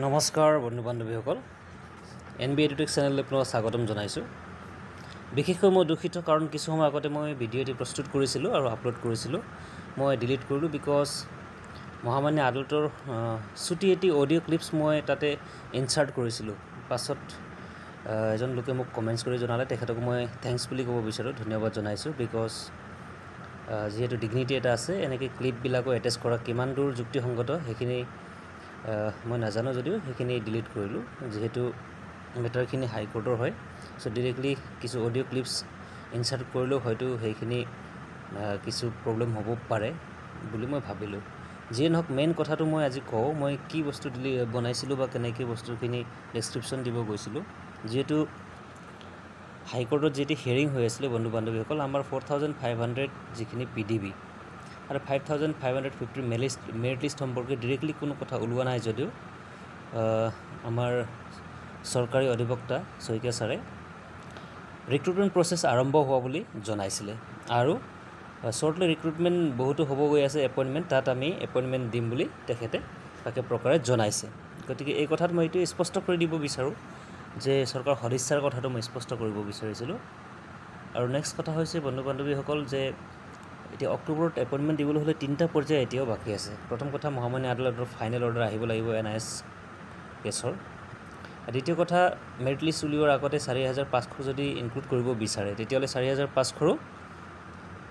নমস্কাৰ বন্ধু বান্ধৱীসকল NB Edutech চেনেললৈ আপোনাক স্বাগতম জনাইছোঁ। বিশেষকৈ মই দুখিত কাৰণ কিছু সময় আগতে মই ভিডিঅ' এটি প্ৰস্তুত কৰিছিলোঁ আৰু আপলোড কৰিছিলোঁ। মই ডিলিট কৰিলোঁ বিকজ মহামান্য আদালতৰ ছুটি এটি অডিঅ' ক্লিপছ মই তাতে ইনচাৰ্ট কৰিছিলোঁ। পাছত এজন লোকে মোক কমেণ্টছ কৰি জনালে, তেখেতক মই থেংকছ বুলি ক'ব বিচাৰোঁ, ধন্যবাদ জনাইছোঁ। বিকজ যিহেতু ডিগনিটি এটা আছে, এনেকৈ ক্লিপবিলাকো এটেচ কৰা কিমান দূৰ যুক্তিসংগত সেইখিনি মই নাজানো যদিও সেইখিনি ডিলিট কৰিলোঁ, যিহেতু মেটাৰখিনি হাইকোৰ্টৰ হয়। চ' ডিৰেক্টলি কিছু অডিঅ' ক্লিপছ ইনচাৰ্ট কৰিলেও হয়তো সেইখিনি কিছু প্ৰব্লেম হ'ব পাৰে বুলি মই ভাবিলোঁ। যিয়ে নহওক মেইন কথাটো মই আজি কওঁ, মই কি বস্তু বনাইছিলোঁ বা কেনেকৈ বস্তুখিনি ডেছক্ৰিপশ্যন দিব গৈছিলোঁ। যিহেতু হাইকোৰ্টত যিটো হিয়াৰিং হৈ আছিলে বন্ধু বান্ধৱীসকল, আমাৰ 4500 যিখিনি PDB আৰু 5550 মেৰিট লিষ্ট সম্পৰ্কে ডিৰেক্টলি কোনো কথা ওলোৱা নাই যদিও আমাৰ চৰকাৰী অধিবক্তা শইকীয়া ছাৰে ৰিক্ৰুটমেণ্ট প্ৰচেছ আৰম্ভ হোৱা বুলি জনাইছিলে আৰু শ্বৰ্টলি ৰিক্ৰুটমেণ্ট বহুতো হ'ব গৈ আছে এপইণ্টমেণ্ট, তাত আমি এপইণ্টমেণ্ট দিম বুলি তেখেতে তাকে প্ৰকাৰে জনাইছে। গতিকে এই কথাত মই এইটো স্পষ্ট কৰি দিব বিচাৰোঁ যে চৰকাৰৰ সদিচ্ছাৰ কথাটো মই স্পষ্ট কৰিব বিচাৰিছিলোঁ। আৰু নেক্সট কথা হৈছে বন্ধু বান্ধৱীসকল যে এতিয়া অক্টোবৰত এপইণ্টমেণ্ট দিবলৈ হ'লে 3টা পৰ্যায় এতিয়াও বাকী আছে। প্ৰথম কথা, মহামান্য আদালতৰ ফাইনেল অৰ্ডাৰ আহিব লাগিব NIS কেছৰ। দ্বিতীয় কথা, মেৰিট লিষ্ট উলিওৱাৰ আগতে 4500 যদি ইনক্লুড কৰিব বিচাৰে তেতিয়াহ'লে 4500ৰো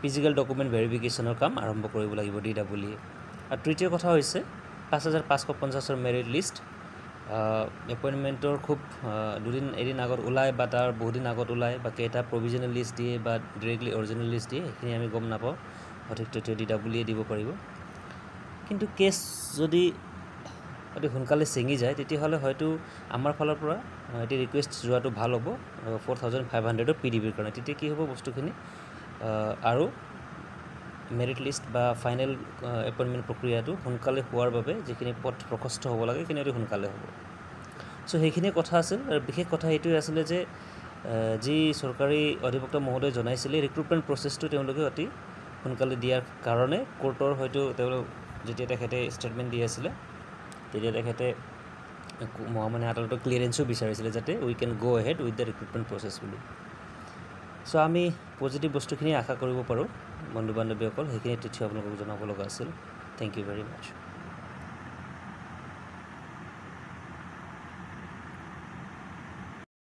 ফিজিকেল ডকুমেণ্ট ভেৰিফিকেশ্যনৰ কাম আৰম্ভ কৰিব লাগিব DWE। আৰু তৃতীয় কথা হৈছে 5550ৰ মেৰিট লিষ্ট এপইণ্টমেণ্টৰ খুব এদিন আগত ওলায় বা তাৰ বহুদিন আগত ওলায় বা কেইটা প্ৰভিজনেল লিষ্ট দিয়ে বা ডিৰেক্টলি অৰিজিনেল লিষ্ট দিয়ে সেইখিনি আমি গম নাপাওঁ, সঠিক তথ্য DWE দিব পাৰিব। কিন্তু কেছ যদি অতি সোনকালে ছিঙি যায় তেতিয়াহ'লে হয়তো আমাৰ ফালৰ পৰা এটি ৰিকুৱেষ্ট যোৱাটো ভাল হ'ব 4500ৰ PDBৰ কাৰণে। তেতিয়া কি হ'ব বস্তুখিনি আৰু মেৰিট লিষ্ট বা ফাইনেল এপইণ্টমেণ্ট প্ৰক্ৰিয়াটো সোনকালে হোৱাৰ বাবে যিখিনি পথ প্ৰশস্ত হ'ব লাগে সেইখিনি অতি সোনকালে হ'ব। চ' সেইখিনি কথা আছিল। আৰু বিশেষ কথা এইটোৱে আছিলে যে যি চৰকাৰী অধিবক্তা মহোদয়ে জনাইছিলে ৰিক্ৰুটমেণ্ট প্ৰচেছটো তেওঁলোকে অতি সোনকালে দিয়াৰ কাৰণে কোৰ্টৰ হয়তো তেওঁলোক যেতিয়া তেখেতে ষ্টেটমেণ্ট দি আছিলে তেতিয়া তেখেতে মহামান্য আদালতৰ ক্লিয়াৰেঞ্চো বিচাৰিছিলে যাতে উই কেন গ' ahead with the recruitment process বুলি। চ' আমি পজিটিভ বস্তুখিনি আশা কৰিব পাৰোঁ বন্ধু বান্ধৱীসকল। সেইখিনি তথ্য আপোনালোকক জনাব লগা আছিল। Thank you very much.